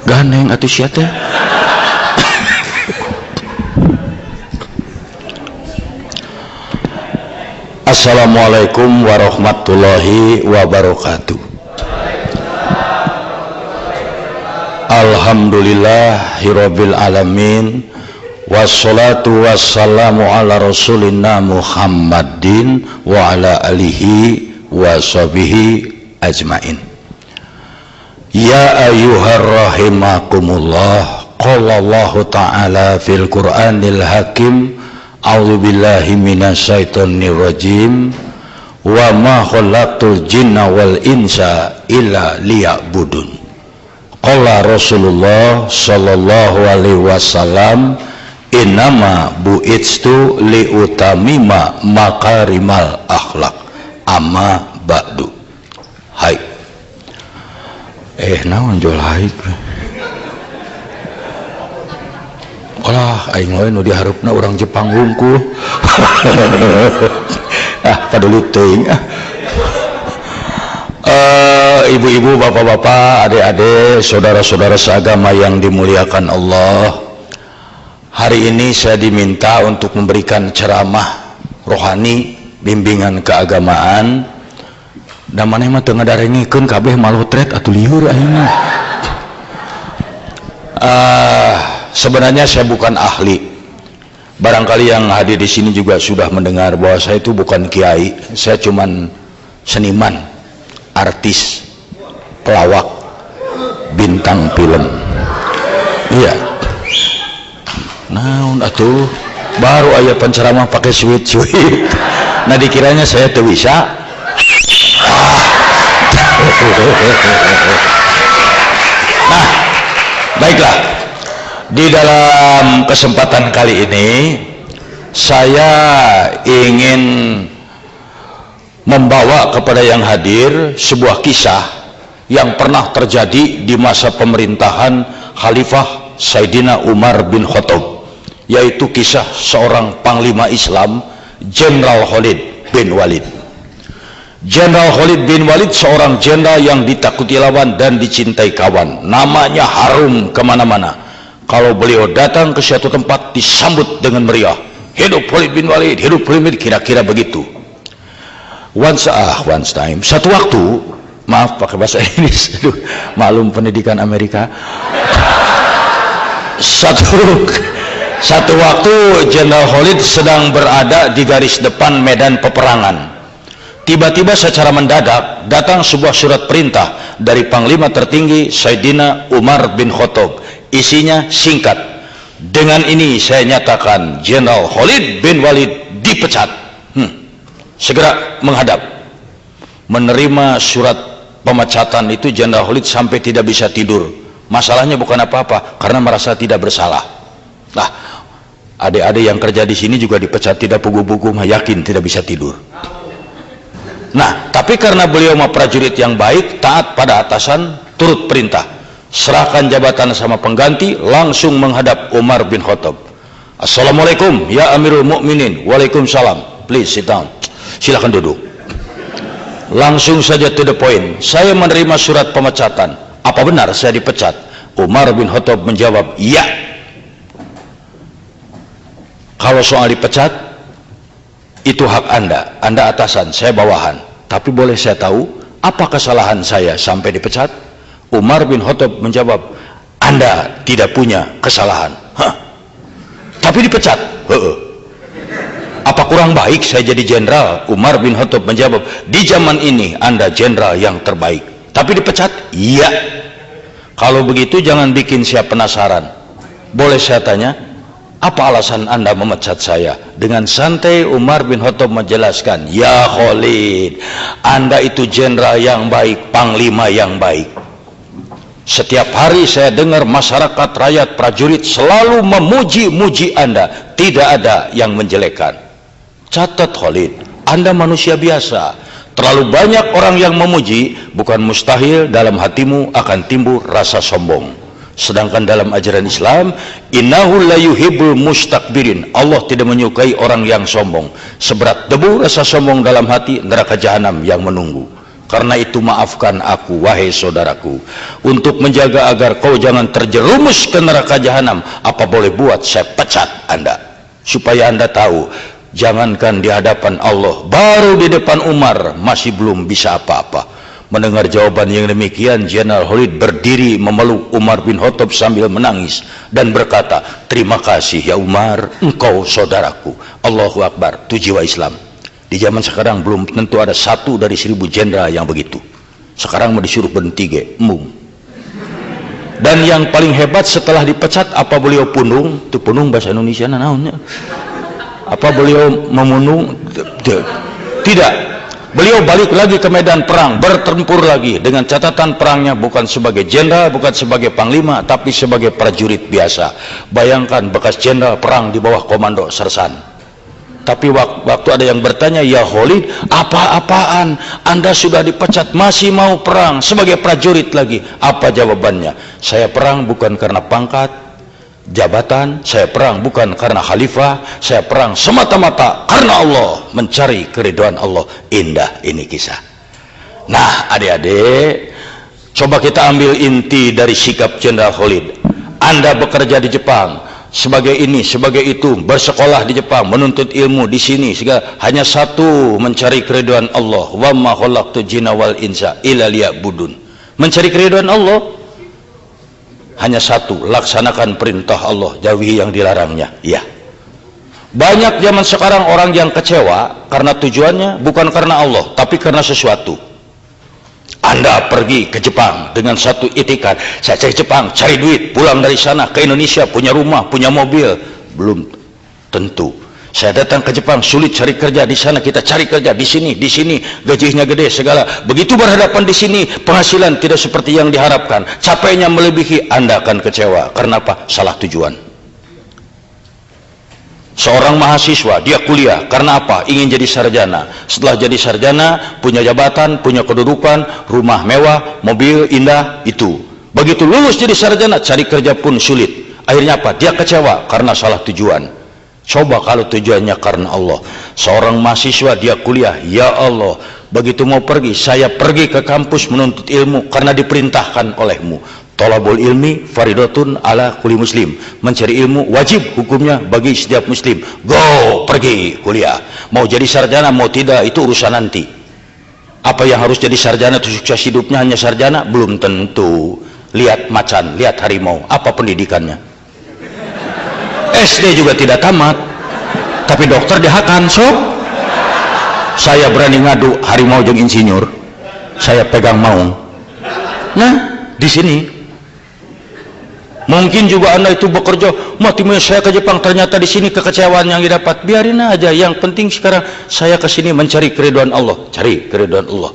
Gandeng atuh sia teh. Assalamualaikum warahmatullahi wabarakatuh. Alhamdulillahirabbil alamin. Wassalatu wassalamu ala rasulina Muhammadin wa ala alihi wa sahbihi ajmain. Ya ayyuhar rahimakumullah. Qala Allah ta'ala fil Qur'anil Hakim. A'udzu billahi minasyaitonir rajim. Wa ma khalaqtul jinna wal insa illa liya'budun. Qala Rasulullah sallallahu alaihi wasallam, innama bu'itstu liutamima makarimal akhlak amma ba'du. Hai. Naon jol hai. Olah aing we nu diharupna urang Jepang hungkul. Padahal teuing. Ibu-ibu, bapak-bapak, adik-adik, saudara-saudara seagama yang dimuliakan Allah. Hari ini saya diminta untuk memberikan ceramah rohani, bimbingan keagamaan. Dan maneh mah teu ngadarengikeun kabeh malotret atuh lieur ayeuna. Sebenarnya saya bukan ahli. Barangkali yang hadir di sini juga sudah mendengar bahwa saya itu bukan kiai. Saya cuman seniman, artis, pelawak, bintang film. Iya. Naon atuh baru aya penceramah pakai sweet. Nah dikiranya saya teu bisa. Nah, baiklah. Di dalam kesempatan kali ini saya ingin membawa kepada yang hadir sebuah kisah yang pernah terjadi di masa pemerintahan Khalifah Sayyidina Umar bin Khattab, yaitu kisah seorang panglima Islam, Jenderal Khalid bin Walid. Jenderal Khalid bin Walid seorang jenderal yang ditakuti lawan dan dicintai kawan. Namanya harum kemana-mana. Kalau beliau datang ke suatu tempat disambut dengan meriah. Hidup Khalid bin Walid, hidup Khalid bin Walid, kira-kira begitu. Once time, satu waktu, maaf pakai bahasa Inggris, aduh, maklum pendidikan Amerika. Satu waktu Jenderal Khalid sedang berada di garis depan medan peperangan. Tiba-tiba secara mendadak datang sebuah surat perintah dari Panglima tertinggi Sayyidina Umar bin Khattab. Isinya singkat. Dengan ini saya nyatakan Jenderal Khalid bin Walid dipecat. Segera menghadap. Menerima surat pemecatan itu Jenderal Khalid sampai tidak bisa tidur. Masalahnya bukan apa-apa, karena merasa tidak bersalah. Nah, adik-adik yang kerja di sini juga dipecat tidak pugu-pugu, yakin tidak bisa tidur. Nah, tapi karena beliau mah prajurit yang baik, taat pada atasan, turut perintah. Serahkan jabatan sama pengganti, langsung menghadap Umar bin Khattab. Assalamualaikum ya Amirul Mukminin. Waalaikumsalam. Please sit down. Silakan duduk. Langsung saja to the point. Saya menerima surat pemecatan. Apa benar saya dipecat? Umar bin Khattab menjawab, iya. Kalau soal dipecat, itu hak Anda. Anda atasan, saya bawahan. Tapi boleh saya tahu apa kesalahan saya sampai dipecat? Umar bin Khattab menjawab, Anda tidak punya kesalahan. Tapi dipecat. Apa kurang baik saya jadi jenderal? Umar bin Khattab menjawab, di zaman ini Anda jenderal yang terbaik. Tapi dipecat? Iya. Kalau begitu jangan bikin saya penasaran. Boleh saya tanya, apa alasan Anda memecat saya? Dengan santai Umar bin Khattab menjelaskan, ya Khalid, Anda itu jenderal yang baik, panglima yang baik. Setiap hari saya dengar masyarakat, rakyat, prajurit selalu memuji-muji Anda. Tidak ada yang menjelekkan. Catat Khalid, Anda manusia biasa. Terlalu banyak orang yang memuji, bukan mustahil dalam hatimu akan timbul rasa sombong. Sedangkan dalam ajaran Islam, innahu la yuhibbul mustakbirin. Allah tidak menyukai orang yang sombong. Seberat debu rasa sombong dalam hati, neraka jahanam yang menunggu. Karena itu maafkan aku, wahai saudaraku, untuk menjaga agar kau jangan terjerumus ke neraka jahanam. Apa boleh buat saya pecat Anda? Supaya Anda tahu, jangankan di hadapan Allah, baru di depan Umar masih belum bisa apa-apa. Mendengar jawaban yang demikian, Jenderal Khalid berdiri memeluk Umar bin Khattab sambil menangis dan berkata, terima kasih ya Umar, engkau saudaraku. Allahu Akbar. Itu jiwa Islam. Di zaman sekarang belum tentu ada 1 dari 1000 jenderal yang begitu. Sekarang mau disuruh berhenti dan yang paling hebat setelah dipecat, apa beliau punung? Itu punung bahasa Indonesia naonnya? Apa beliau memunung? Tidak. Beliau balik lagi ke medan perang, bertempur lagi, dengan catatan perangnya bukan sebagai jenderal, bukan sebagai panglima, tapi sebagai prajurit biasa. Bayangkan bekas jenderal perang di bawah komando sersan. Tapi waktu ada yang bertanya, ya Khalid, apa-apaan? Anda sudah dipecat, masih mau perang sebagai prajurit lagi? Apa jawabannya? Saya perang bukan karena pangkat, jabatan, saya perang bukan karena khalifah, saya perang semata-mata karena Allah, mencari keridhaan Allah. Indah ini kisah. Nah adik-adik, coba kita ambil inti dari sikap Jenderal Khalid. Anda bekerja di Jepang sebagai ini, sebagai itu, bersekolah di Jepang, menuntut ilmu di sini, sehingga hanya satu, mencari keridhaan Allah. Wa ma khalaqtul jinna wal insa illa liya'budun. Mencari keridhaan Allah hanya satu, laksanakan perintah Allah, jauhi yang dilarangnya. Ya. Banyak zaman sekarang orang yang kecewa karena tujuannya bukan karena Allah, tapi karena sesuatu. Anda pergi ke Jepang dengan satu itikat, saya cari Jepang, cari duit, pulang dari sana ke Indonesia, punya rumah, punya mobil. Belum tentu. Saya datang ke Jepang, sulit cari kerja, di sana kita cari kerja, di sini gajinya gede segala. Begitu berhadapan di sini, penghasilan tidak seperti yang diharapkan, capeknya melebihi, Anda akan kecewa. Karena apa? Salah tujuan. Seorang mahasiswa, dia kuliah, karena apa? Ingin jadi sarjana. Setelah jadi sarjana, punya jabatan, punya kedudukan, rumah mewah, mobil indah, itu. Begitu lulus jadi sarjana, cari kerja pun sulit. Akhirnya apa? Dia kecewa karena salah tujuan. Coba kalau tujuannya karena Allah. Seorang mahasiswa, dia kuliah, ya Allah, begitu mau pergi, saya pergi ke kampus menuntut ilmu karena diperintahkan olehmu. Thalabul ilmi faridatun ala kulli muslim. Mencari ilmu wajib hukumnya bagi setiap muslim. Go, pergi kuliah. Mau jadi sarjana mau tidak itu urusan nanti. Apa yang harus jadi sarjana itu sukses hidupnya hanya sarjana? Belum tentu. Lihat macan, lihat harimau, apa pendidikannya? SD juga tidak tamat, tapi dokter dihakan. Sob, saya berani ngadu harimau jeung insinyur, saya pegang maung. Nah di sini mungkin juga Anda itu bekerja, mati saya ke Jepang, ternyata di sini kekecewaan yang didapat. Biarin aja, yang penting sekarang saya ke sini mencari keridhaan Allah. Cari keridhaan Allah.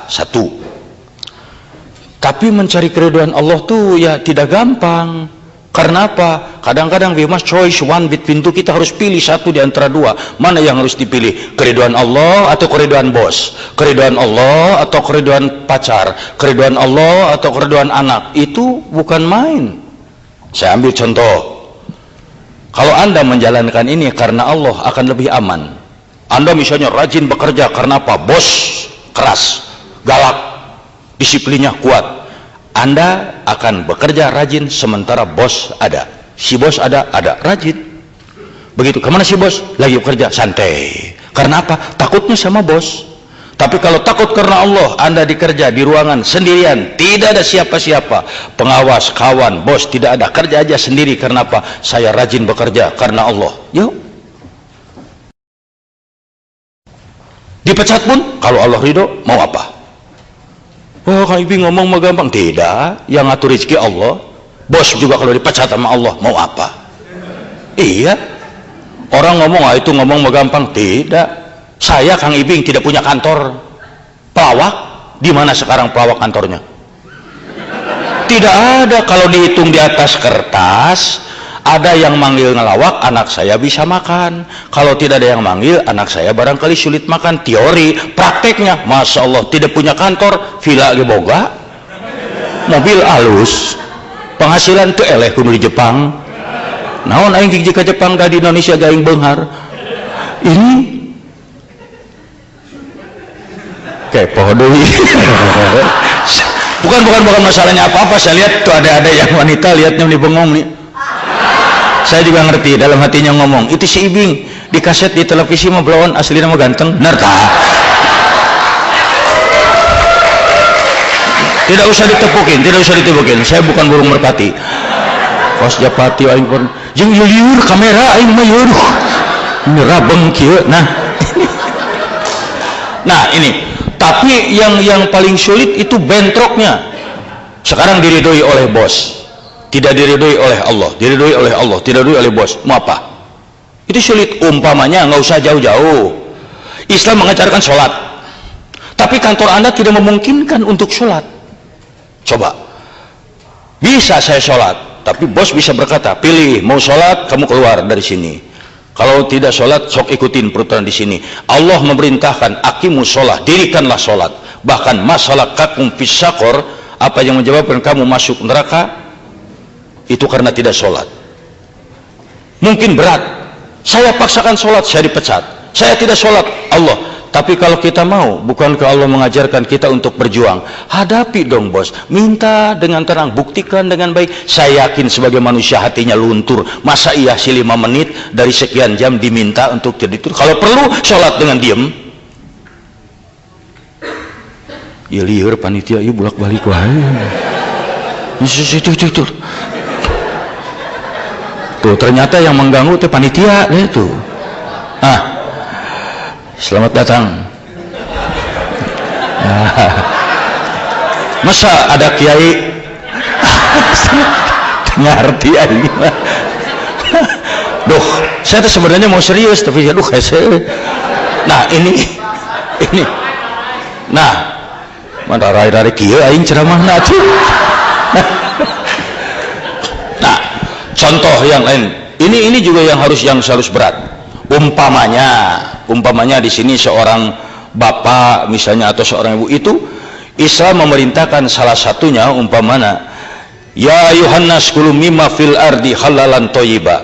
Satu. Tapi mencari keridhaan Allah tuh ya tidak gampang. Karena apa? Kadang-kadang we must choice one between two. Kita harus pilih satu di antara dua. Mana yang harus dipilih? Keridhaan Allah atau keridhaan bos? Keridhaan Allah atau keridhaan pacar? Keridhaan Allah atau keridhaan anak? Itu bukan main. Saya ambil contoh. Kalau Anda menjalankan ini karena Allah akan lebih aman. Anda misalnya rajin bekerja karena apa? Bos keras, galak, disiplinnya kuat. Anda akan bekerja rajin sementara bos ada. Si bos ada rajin. Begitu, kemana si bos? Lagi bekerja, santai. Karena apa? Takutnya sama bos. Tapi kalau takut karena Allah, Anda dikerja di ruangan sendirian, tidak ada siapa-siapa, pengawas, kawan, bos tidak ada, kerja aja sendiri. Karena apa? Saya rajin bekerja karena Allah. Yuk. Dipecat pun kalau Allah ridho, mau apa? Oh, Kang Ibi ngomong mah gampang. Tidak, yang ngatur rezeki Allah. Bos juga kalau dipecat sama Allah, mau apa? Iya. Orang ngomong, itu ngomong mah gampang. Tidak. Saya Kang Ibing tidak punya kantor. Pelawak, di mana sekarang pelawak kantornya? Tidak ada. Kalau dihitung di atas kertas, ada yang manggil ngelawak, anak saya bisa makan. Kalau tidak ada yang manggil, anak saya barangkali sulit makan. Teori, prakteknya, Masya Allah, tidak punya kantor, villa ge boga, mobil alus, penghasilan tuh eleh kudu di Jepang. Naon aing jika Jepang di Indonesia gaing beunghar. Ini kepo deui. bukan masalahnya apa-apa. Saya lihat tuh ada yang wanita lihatnya di bengong nih. Saya juga ngerti, dalam hatinya ngomong, itu si Ibing di kaset di televisi mah belon, asli nama ganteng. Benar tak? Tidak usah ditepukin. Saya bukan burung merpati. Pas japati aing pun jeung liur kamera aing mah yeuh. Ini rabeng kieu. Nah, ini. Tapi yang paling sulit itu bentroknya. Sekarang diridhoi oleh bos, tidak diridhoi oleh Allah, diridhoi oleh Allah, tidak diridhoi oleh bos. Mau apa? Itu sulit. Umpamanya nggak usah jauh-jauh. Islam mengajarkan sholat, tapi kantor Anda tidak memungkinkan untuk sholat. Coba, bisa saya sholat, tapi bos bisa berkata, pilih mau sholat, kamu keluar dari sini. Kalau tidak sholat, sok ikutin peraturan di sini. Allah memerintahkan, aqimus sholat, dirikanlah sholat. Bahkan masalah kakum fis saqor, apa yang menyebabkan kamu masuk neraka, itu karena tidak sholat. Mungkin berat. Saya paksakan sholat, saya dipecat. Saya tidak sholat, Allah. Tapi kalau kita mau, bukankah Allah mengajarkan kita untuk berjuang? Hadapi dong bos, minta dengan tenang, buktikan dengan baik. Saya yakin sebagai manusia hatinya luntur. Masa iya sih 5 menit dari sekian jam diminta untuk jadi tur? Kalau perlu sholat dengan diem. Ya liur panitia, ya bolak balik wae. Tuh ternyata yang mengganggu itu panitia deh tuh. Selamat datang. Masa ada kiai ngerti aja. Duh, saya tuh sebenarnya mau serius tapi aduh hese. Nah, ini. Nah, mana rai kieu aing ceramahna atuh. Nah, contoh yang lain. Ini juga yang harus berat. Umpamanya di sini seorang bapak misalnya atau seorang ibu, itu Islam memerintahkan salah satunya umpamanya, ya ayuhannas kulu mimma fil ardi halalan thayyiba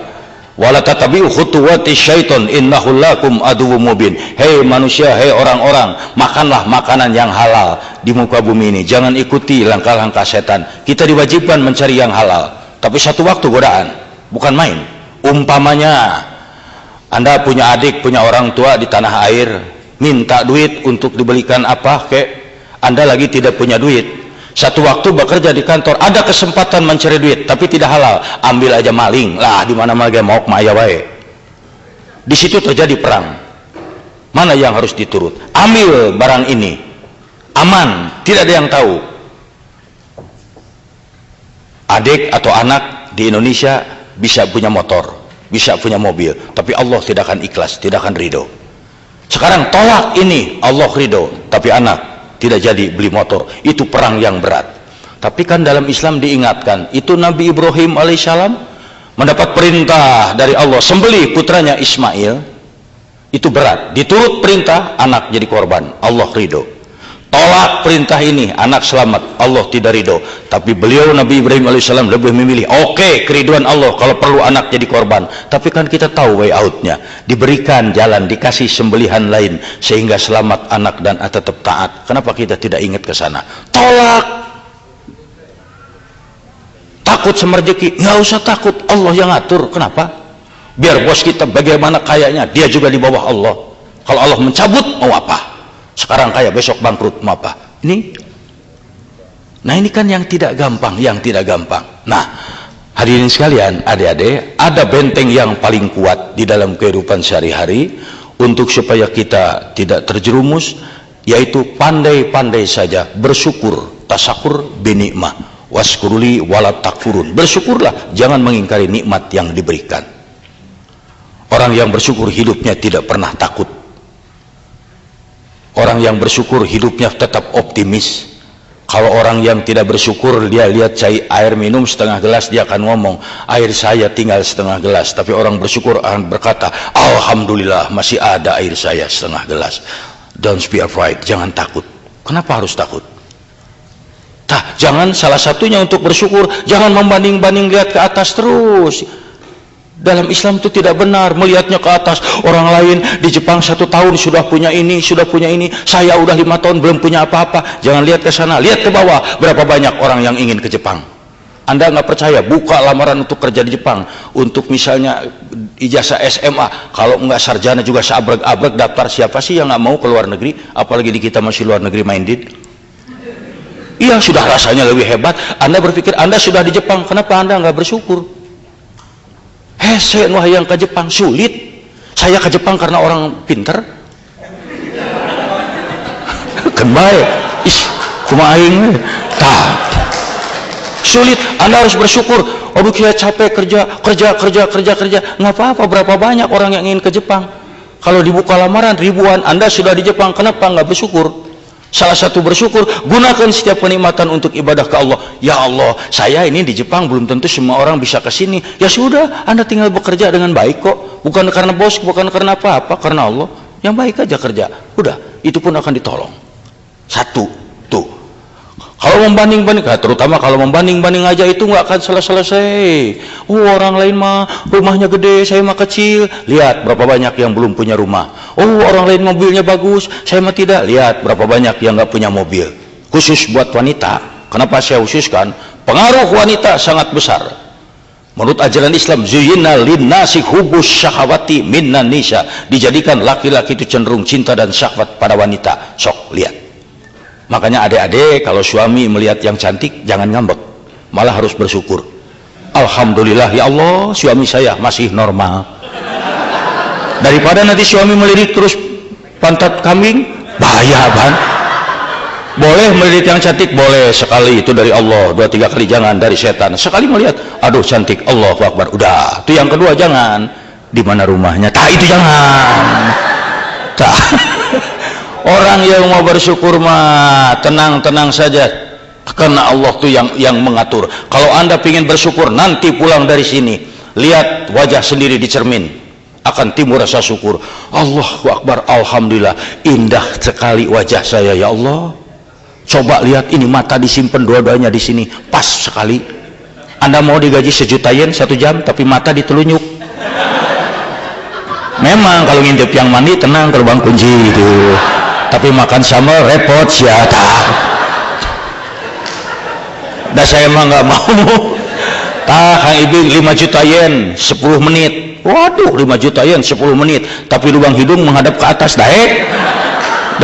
wala tatabi'u khutuwati syaiton innahu lakum aduwwum mubin. Hei manusia, hei orang-orang, makanlah makanan yang halal di muka bumi ini, jangan ikuti langkah-langkah setan. Kita diwajibkan mencari yang halal, tapi satu waktu godaan, bukan main. Umpamanya Anda punya adik, punya orang tua di tanah air, minta duit untuk dibelikan apa kek, Anda lagi tidak punya duit. Satu waktu bekerja di kantor, ada kesempatan mencari duit tapi tidak halal, ambil aja maling lah, di mana mana mau maya wae. Di situ terjadi perang. Mana yang harus diturut? Ambil barang ini, aman, tidak ada yang tahu. Adik atau anak di Indonesia bisa punya motor, bisa punya mobil, tapi Allah tidak akan ikhlas, tidak akan ridho. Sekarang tolak ini, Allah ridho, tapi anak tidak jadi beli motor. Itu perang yang berat. Tapi kan dalam Islam diingatkan, itu Nabi Ibrahim alaihissalam mendapat perintah dari Allah sembelih putranya Ismail. Itu berat, diturut perintah, anak jadi korban, Allah ridho. Tolak perintah ini, anak selamat, Allah tidak ridho. Tapi beliau Nabi Ibrahim alaihissalam lebih memilih, oke, keriduan Allah kalau perlu anak jadi korban. Tapi kan kita tahu way outnya, diberikan jalan, dikasih sembelihan lain sehingga selamat anak dan tetap taat. Kenapa kita tidak ingat ke sana? Tolak. Takut sama rezeki, nggak usah takut, Allah yang ngatur. Kenapa? Biar bos kita bagaimana kayaknya, dia juga di bawah Allah. Kalau Allah mencabut, mau apa? Sekarang kaya, besok bangkrut, mau apa? Nah ini kan yang tidak gampang, Nah, hadirin sekalian, adik-adik, ada benteng yang paling kuat di dalam kehidupan sehari-hari untuk supaya kita tidak terjerumus, yaitu pandai-pandai saja bersyukur, tasakur binikmah, waskuruli walat takfurun. Bersyukurlah, jangan mengingkari nikmat yang diberikan. Orang yang bersyukur hidupnya tidak pernah takut. Orang yang bersyukur hidupnya tetap optimis. Kalau orang yang tidak bersyukur, dia lihat air minum setengah gelas, dia akan ngomong, air saya tinggal setengah gelas. Tapi orang bersyukur akan berkata, alhamdulillah masih ada air saya setengah gelas. Don't be afraid, jangan takut. Kenapa harus takut? Jangan, salah satunya untuk bersyukur, jangan membanding-banding lihat ke atas terus. Dalam Islam itu tidak benar melihatnya ke atas. Orang lain di Jepang 1 tahun sudah punya ini, saya udah 5 tahun belum punya apa-apa. Jangan lihat ke sana, lihat ke bawah. Berapa banyak orang yang ingin ke Jepang. Anda nggak percaya, buka lamaran untuk kerja di Jepang, untuk misalnya ijazah SMA, kalau nggak sarjana juga seabrek-abrek daftar. Siapa sih yang nggak mau ke luar negeri, apalagi di kita masih luar negeri minded. Iya, sudah rasanya lebih hebat. Anda berpikir Anda sudah di Jepang, kenapa Anda nggak bersyukur? Saya yang ke Jepang sulit. Saya ke Jepang karena orang pinter. Kan baik. Kumaha aing tah. Sulit. Anda harus bersyukur. Aduh, saya capek kerja. Nggak apa-apa. Berapa banyak orang yang ingin ke Jepang? Kalau dibuka lamaran ribuan, Anda sudah di Jepang, kenapa nggak bersyukur? Salah satu bersyukur, gunakan setiap kenikmatan untuk ibadah ke Allah. Ya Allah, saya ini di Jepang, belum tentu semua orang bisa ke sini. Ya sudah, Anda tinggal bekerja dengan baik kok. Bukan karena bos, bukan karena apa-apa, karena Allah. Yang baik aja kerja. Udah, itu pun akan ditolong. Satu, tuh. Kalau membanding-banding, terutama kalau membanding-banding aja itu nggak akan selesai. Orang lain mah rumahnya gede, saya mah kecil. Lihat berapa banyak yang belum punya rumah. Orang lain mobilnya bagus, saya mah tidak. Lihat berapa banyak yang nggak punya mobil. Khusus buat wanita. Kenapa saya khususkan? Pengaruh wanita sangat besar. Menurut ajaran Islam, zuyyina linnasi hubbus syahawati minnan nisa. Dijadikan laki-laki itu cenderung cinta dan syahwat pada wanita. Sok lihat. Makanya adik-adik kalau suami melihat yang cantik jangan ngambek, malah harus bersyukur. Alhamdulillah ya Allah, suami saya masih normal. Daripada nanti suami melirik terus pantat kambing, bahaya kan? Boleh melirik yang cantik, boleh sekali, itu dari Allah. 2-3 kali jangan dari setan. Sekali melihat, aduh cantik, Allahu Akbar, udah. Itu yang kedua jangan. Di mana rumahnya? Itu jangan. Orang yang mau bersyukur mah tenang-tenang saja, karena Allah tuh yang mengatur. Kalau Anda ingin bersyukur, nanti pulang dari sini lihat wajah sendiri di cermin, akan timbul rasa syukur. Allahu Akbar, alhamdulillah, indah sekali wajah saya ya Allah. Coba lihat ini, mata disimpan dua-duanya di sini, pas sekali. Anda mau digaji 1 juta yen 1 jam, tapi mata ditelunyuk. Memang kalau ngintip yang mandi tenang, terbang kunci itu. Tapi makan sama repot siapa? Dah saya mah nggak mau. Kang Ibing 5 juta yen 10 menit. Waduh, 5 juta yen 10 menit. Tapi lubang hidung menghadap ke atas, dah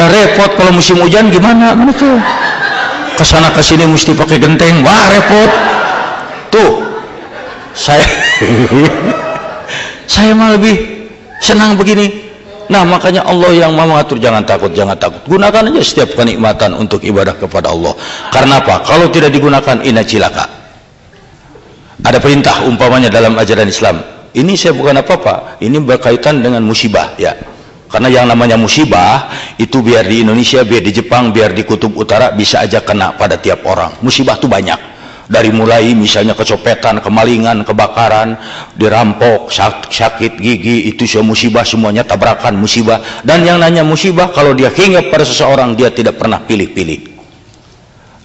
repot. Kalau musim hujan gimana? Mana tuh? Kesana kesini mesti pakai genteng. Wah repot. Tuh, saya mah lebih senang begini. Nah makanya Allah yang mau mengatur. Jangan takut. Gunakan aja setiap kenikmatan untuk ibadah kepada Allah. Karena apa? Kalau tidak digunakan, ina cilaka. Ada perintah umpamanya dalam ajaran Islam. Ini saya bukan apa-apa. Ini berkaitan dengan musibah ya. Karena yang namanya musibah itu biar di Indonesia, biar di Jepang, biar di Kutub Utara bisa aja kena pada tiap orang. Musibah itu banyak. Dari mulai misalnya kecopetan, kemalingan, kebakaran, dirampok, sakit gigi, itu semua musibah, semuanya tabrakan musibah. Dan yang nanya musibah, kalau dia hinggap pada seseorang, dia tidak pernah pilih-pilih.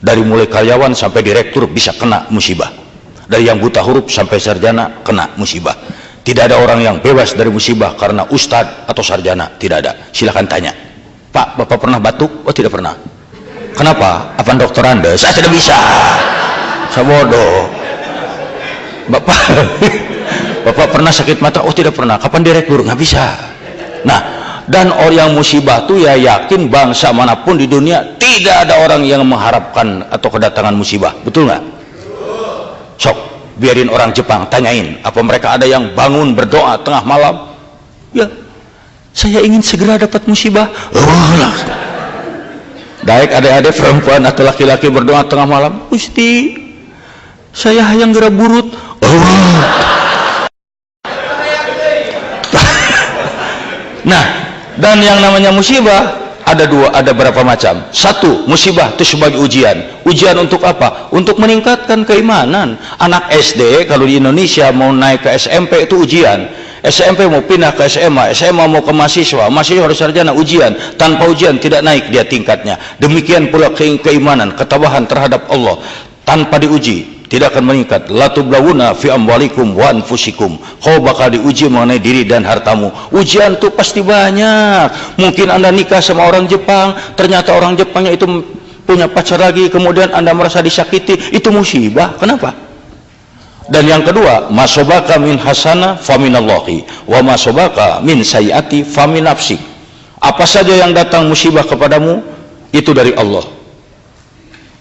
Dari mulai karyawan sampai direktur bisa kena musibah. Dari yang buta huruf sampai sarjana kena musibah. Tidak ada orang yang bebas dari musibah karena ustadz atau sarjana, tidak ada. Silahkan tanya, Pak, Bapak pernah batuk? Oh tidak pernah. Kenapa? Apa dokter Anda? Saya tidak bisa. Saya bodoh. Bapak pernah sakit mata? Oh tidak pernah. Kapan direktur? Nggak bisa. Nah, dan orang yang musibah tuh ya yakin bangsa manapun di dunia tidak ada orang yang mengharapkan atau kedatangan musibah. Betul nggak? Sok, biarin orang Jepang tanyain, apa mereka ada yang bangun berdoa tengah malam? Ya, saya ingin segera dapat musibah. Baik adik-adik perempuan atau laki-laki berdoa tengah malam, Gusti, saya hayang gerak burut. Nah, dan yang namanya musibah ada berapa macam? Satu, musibah itu sebagai ujian. Ujian untuk apa? Untuk meningkatkan keimanan. Anak SD kalau di Indonesia mau naik ke SMP itu ujian. SMP mau pindah ke SMA, SMA mau ke mahasiswa, mahasiswa harus sarjana, ujian. Tanpa ujian tidak naik dia tingkatnya. Demikian pula keimanan, ketabahan terhadap Allah. Tanpa diuji, tidak akan meningkat. La tublawuna fi amwalikum wa anfusikum. Kau bakal diuji mengenai diri dan hartamu. Ujian tuh pasti banyak. Mungkin Anda nikah sama orang Jepang, ternyata orang Jepangnya itu punya pacar lagi, kemudian Anda merasa disakiti, itu musibah. Kenapa? Dan yang kedua, masobaka min hasana faminallahi wa masobaka min sayyati famin nafsik. Apa saja yang datang musibah kepadamu itu dari Allah.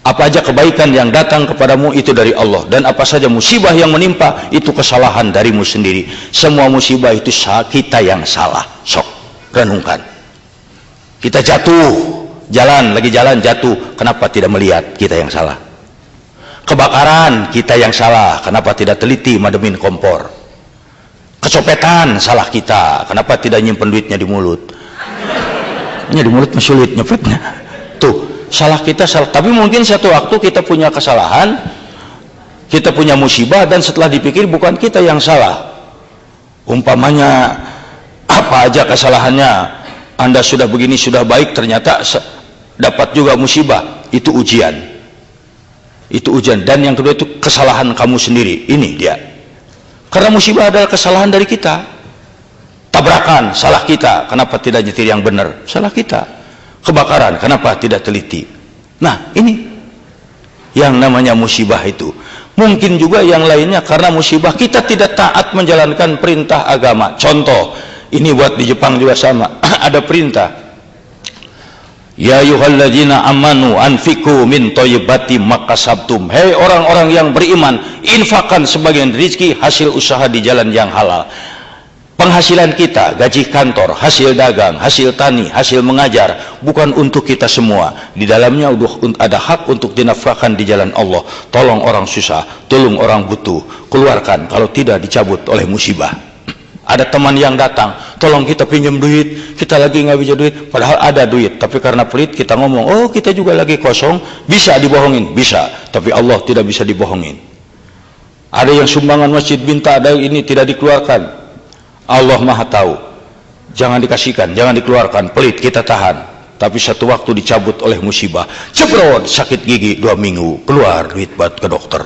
Apa aja kebaikan yang datang kepadamu itu dari Allah, dan apa saja musibah yang menimpa itu kesalahan darimu sendiri. Semua musibah itu kita yang salah. Sok renungkan. Kita jatuh, lagi jalan jatuh, kenapa tidak melihat kita yang salah? Kebakaran, kita yang salah, kenapa tidak teliti mademin kompor? Kecopetan, salah kita, kenapa tidak nyimpen duitnya di mulut? Ini di mulut sulit nyepetnya. Tuh, salah kita salah. Tapi mungkin satu waktu kita punya kesalahan, kita punya musibah, dan setelah dipikir bukan kita yang salah. Umpamanya apa aja kesalahannya, Anda sudah begini, sudah baik, ternyata dapat juga musibah. Itu ujian. Itu ujian. Dan yang kedua itu kesalahan kamu sendiri. Ini dia. Karena musibah adalah kesalahan dari kita. Tabrakan, salah kita, kenapa tidak nyetir yang benar? Salah kita. Kebakaran, kenapa tidak teliti? Nah, ini yang namanya musibah itu. Mungkin juga yang lainnya karena musibah kita tidak taat menjalankan perintah agama. Contoh, ini buat di Jepang juga sama. Ada perintah, ya ayyuhalladzina amanu anfiqu min thayyibati makasabtum. Hei orang-orang yang beriman, infakkan sebagian rezeki hasil usaha di jalan yang halal. Penghasilan kita, gaji kantor, hasil dagang, hasil tani, hasil mengajar, bukan untuk kita semua. Di dalamnya ada hak untuk dinafkahkan di jalan Allah. Tolong orang susah, tolong orang butuh, keluarkan, kalau tidak dicabut oleh musibah. Ada teman yang datang, tolong kita pinjam duit, kita lagi nggak bisa duit, padahal ada duit, tapi karena pelit kita ngomong, oh kita juga lagi kosong, bisa dibohongin, bisa, tapi Allah tidak bisa dibohongin. Ada yang sumbangan masjid minta, ada ini tidak dikeluarkan. Allah Maha tahu, jangan dikasihkan, jangan dikeluarkan, pelit kita tahan, tapi satu waktu dicabut oleh musibah, cebrot, sakit gigi 2 minggu, keluar duit buat ke dokter.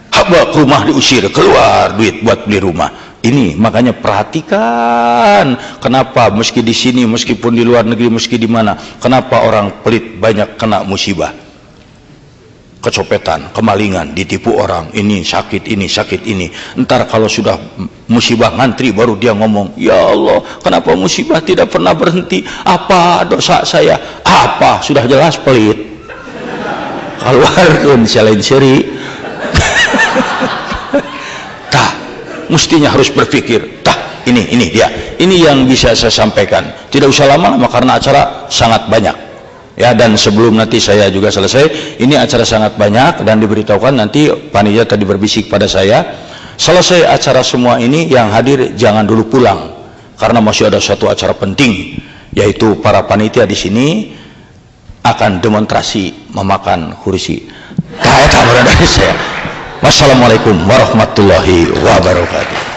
Habak rumah diusir, keluar duit buat beli rumah. Ini makanya perhatikan, kenapa meski di sini, meskipun di luar negeri, meski di mana, kenapa orang pelit banyak kena musibah? Kecopetan, kemalingan, ditipu orang, ini sakit ini. Entar kalau sudah musibah ngantri baru dia ngomong, ya Allah, kenapa musibah tidak pernah berhenti? Apa dosa saya? Apa? Sudah jelas pelit. Keluarkan selain seri. Tah, mestinya harus berpikir. Tah, ini dia. Ini yang bisa saya sampaikan. Tidak usah lama-lama karena acara sangat banyak. Ya, dan sebelum nanti saya juga selesai, ini acara sangat banyak dan diberitahukan nanti panitia tadi berbisik pada saya, selesai acara semua ini yang hadir jangan dulu pulang karena masih ada satu acara penting, yaitu para panitia di sini akan demonstrasi memakan kursi. Wassalamualaikum warahmatullahi wabarakatuh.